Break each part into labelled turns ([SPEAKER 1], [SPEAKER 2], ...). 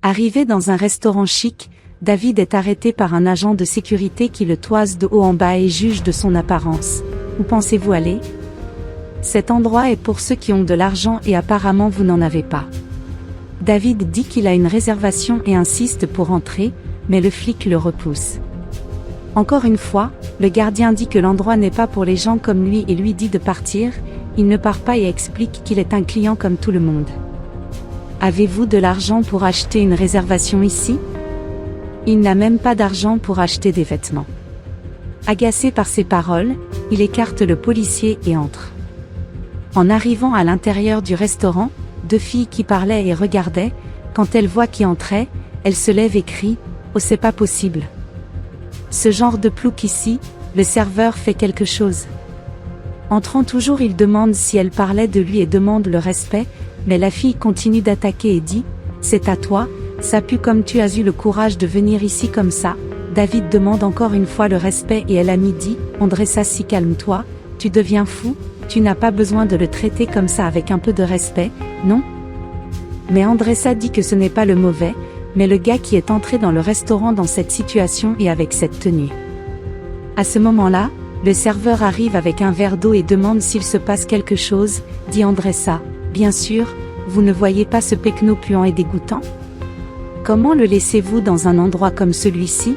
[SPEAKER 1] Arrivé dans un restaurant chic, David est arrêté par un agent de sécurité qui le toise de haut en bas et juge de son apparence. Où pensez-vous aller? Cet endroit est pour ceux qui ont de l'argent et apparemment vous n'en avez pas. David dit qu'il a une réservation et insiste pour entrer, mais le flic le repousse. Encore une fois, le gardien dit que l'endroit n'est pas pour les gens comme lui et lui dit de partir. Il ne part pas et explique qu'il est un client comme tout le monde. Avez-vous de l'argent pour acheter une réservation ici? Il n'a même pas d'argent pour acheter des vêtements. Agacé par ces paroles, il écarte le policier et entre. En arrivant à l'intérieur du restaurant, deux filles qui parlaient et regardaient, quand elles voient qui entrait, elles se lèvent et crient « Oh, c'est pas possible !» Ce genre de plouc ici, le serveur fait quelque chose. Entrant toujours, il demande si elle parlait de lui et demande le respect, mais la fille continue d'attaquer et dit « C'est à toi, ça pue comme tu as eu le courage de venir ici comme ça !» David demande encore une fois le respect et elle a dit « Andressa, si calme-toi, tu deviens fou, tu n'as pas besoin de le traiter comme ça avec un peu de respect, non ?» Mais Andressa dit que ce n'est pas le mauvais, mais le gars qui est entré dans le restaurant dans cette situation et avec cette tenue. À ce moment-là, le serveur arrive avec un verre d'eau et demande s'il se passe quelque chose, dit Andressa. Bien sûr, vous ne voyez pas ce pecno puant et dégoûtant? Comment le laissez-vous dans un endroit comme celui-ci?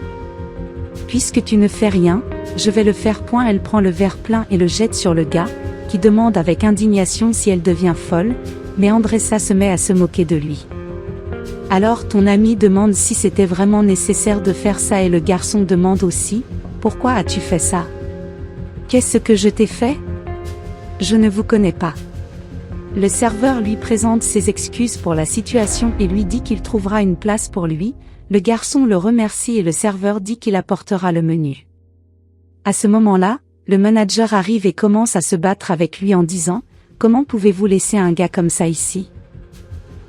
[SPEAKER 1] Puisque tu ne fais rien, je vais le faire. Elle prend le verre plein et le jette sur le gars, qui demande avec indignation si elle devient folle, mais Andressa se met à se moquer de lui. Alors ton ami demande si c'était vraiment nécessaire de faire ça et le garçon demande aussi, pourquoi as-tu fait ça? Qu'est-ce que je t'ai fait? Je ne vous connais pas. Le serveur lui présente ses excuses pour la situation et lui dit qu'il trouvera une place pour lui. Le garçon le remercie et le serveur dit qu'il apportera le menu. À ce moment-là, le manager arrive et commence à se battre avec lui en disant « Comment pouvez-vous laisser un gars comme ça ici?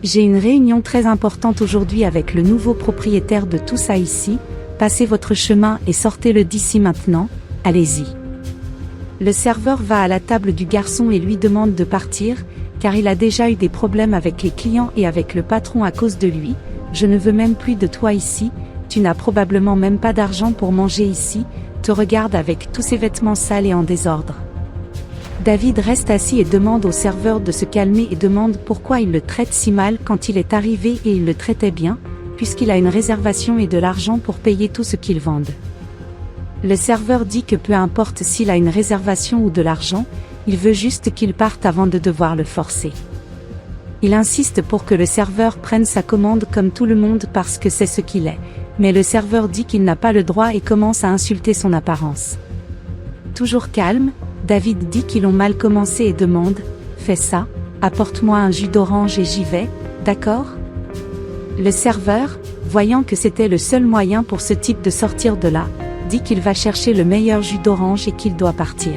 [SPEAKER 1] J'ai une réunion très importante aujourd'hui avec le nouveau propriétaire de tout ça ici, passez votre chemin et sortez-le d'ici maintenant, allez-y. » Le serveur va à la table du garçon et lui demande de partir, car il a déjà eu des problèmes avec les clients et avec le patron à cause de lui. « Je ne veux même plus de toi ici, tu n'as probablement même pas d'argent pour manger ici, te regarde avec tous ces vêtements sales et en désordre. » David reste assis et demande au serveur de se calmer et demande pourquoi il le traite si mal quand il est arrivé et il le traitait bien, puisqu'il a une réservation et de l'argent pour payer tout ce qu'ils vendent. Le serveur dit que peu importe s'il a une réservation ou de l'argent, il veut juste qu'il parte avant de devoir le forcer. Il insiste pour que le serveur prenne sa commande comme tout le monde parce que c'est ce qu'il est, mais le serveur dit qu'il n'a pas le droit et commence à insulter son apparence. Toujours calme, David dit qu'ils ont mal commencé et demande « Fais ça, apporte-moi un jus d'orange et j'y vais, d'accord ?» Le serveur, voyant que c'était le seul moyen pour ce type de sortir de là, dit qu'il va chercher le meilleur jus d'orange et qu'il doit partir.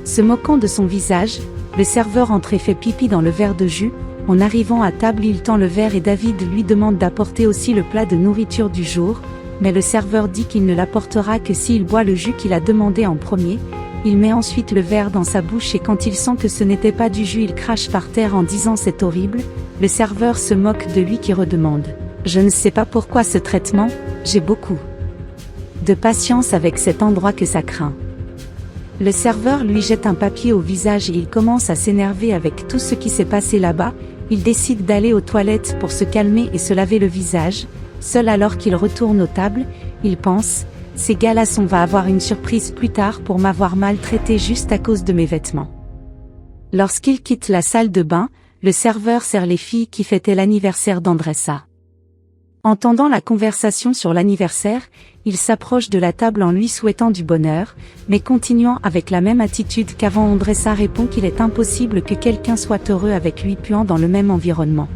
[SPEAKER 1] Se moquant de son visage, le serveur entre et fait pipi dans le verre de jus. En arrivant à table, il tend le verre et David lui demande d'apporter aussi le plat de nourriture du jour, mais le serveur dit qu'il ne l'apportera que s'il boit le jus qu'il a demandé en premier. Il met ensuite le verre dans sa bouche et quand il sent que ce n'était pas du jus, il crache par terre en disant « C'est horrible ». Le serveur se moque de lui qui redemande « Je ne sais pas pourquoi ce traitement, j'ai beaucoup de patience avec cet endroit que ça craint ». Le serveur lui jette un papier au visage et il commence à s'énerver avec tout ce qui s'est passé là-bas. Il décide d'aller aux toilettes pour se calmer et se laver le visage. Seul alors qu'il retourne aux tables, il pense « Ces gars-là va avoir une surprise plus tard pour m'avoir maltraité juste à cause de mes vêtements ». Lorsqu'il quitte la salle de bain, le serveur sert les filles qui fêtaient l'anniversaire d'Andressa. Entendant la conversation sur l'anniversaire, il s'approche de la table en lui souhaitant du bonheur, mais continuant avec la même attitude qu'avant. Andressa répond qu'il est impossible que quelqu'un soit heureux avec lui puant dans le même environnement.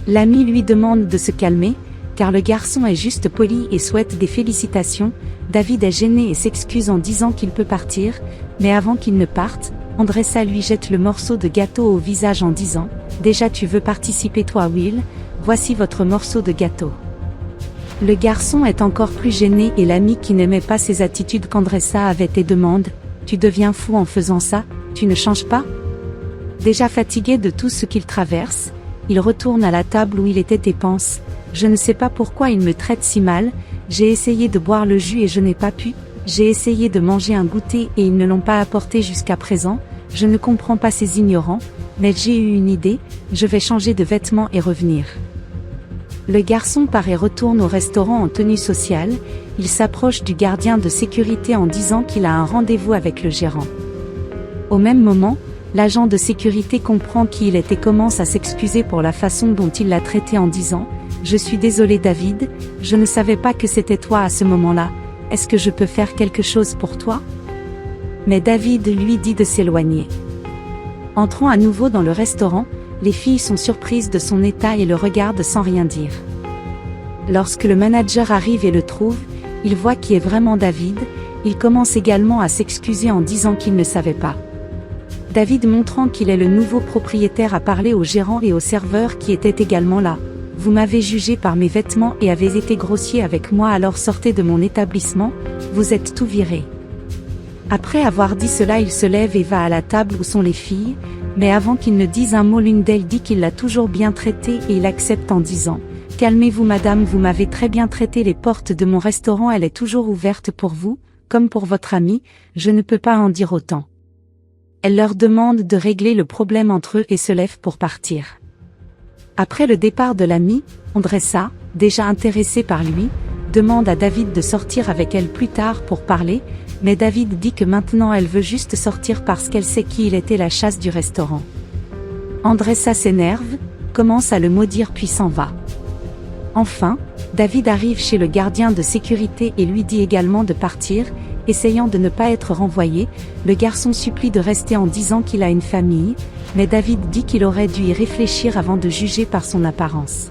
[SPEAKER 1] L'ami lui demande de se calmer, car le garçon est juste poli et souhaite des félicitations. David est gêné et s'excuse en disant qu'il peut partir, mais avant qu'il ne parte, Andressa lui jette le morceau de gâteau au visage en disant « Déjà tu veux participer toi Will, voici votre morceau de gâteau ». Le garçon est encore plus gêné et l'ami qui n'aimait pas ses attitudes qu'Andressa avait et demande « Tu deviens fou en faisant ça, tu ne changes pas ?» Déjà fatigué de tout ce qu'il traverse, il retourne à la table où il était et pense « Je ne sais pas pourquoi il me traite si mal, j'ai essayé de boire le jus et je n'ai pas pu, j'ai essayé de manger un goûter et ils ne l'ont pas apporté jusqu'à présent, je ne comprends pas ces ignorants, mais j'ai eu une idée, je vais changer de vêtements et revenir. » Le garçon part et retourne au restaurant en tenue sociale, il s'approche du gardien de sécurité en disant qu'il a un rendez-vous avec le gérant. Au même moment, l'agent de sécurité comprend qui il est et commence à s'excuser pour la façon dont il l'a traité en disant « Je suis désolé David, je ne savais pas que c'était toi à ce moment-là, est-ce que je peux faire quelque chose pour toi ?» Mais David lui dit de s'éloigner. Entrant à nouveau dans le restaurant, les filles sont surprises de son état et le regardent sans rien dire. Lorsque le manager arrive et le trouve, il voit qui est vraiment David, il commence également à s'excuser en disant qu'il ne savait pas. David montrant qu'il est le nouveau propriétaire a parlé au gérant et au serveur qui étaient également là. « Vous m'avez jugé par mes vêtements et avez été grossier avec moi alors sortez de mon établissement, vous êtes tout viré. » Après avoir dit cela il se lève et va à la table où sont les filles, mais avant qu'il ne dise un mot l'une d'elles dit qu'il l'a toujours bien traité et il accepte en disant « Calmez-vous madame, vous m'avez très bien traité, les portes de mon restaurant elle est toujours ouverte pour vous, comme pour votre ami, je ne peux pas en dire autant. » Elle leur demande de régler le problème entre eux et se lève pour partir. Après le départ de l'ami, Andressa, déjà intéressée par lui, demande à David de sortir avec elle plus tard pour parler, mais David dit que maintenant elle veut juste sortir parce qu'elle sait qui il était, la chasse du restaurant. Andressa s'énerve, commence à le maudire puis s'en va. Enfin, David arrive chez le gardien de sécurité et lui dit également de partir, essayant de ne pas être renvoyé, le garçon supplie de rester en disant qu'il a une famille, mais David dit qu'il aurait dû y réfléchir avant de juger par son apparence.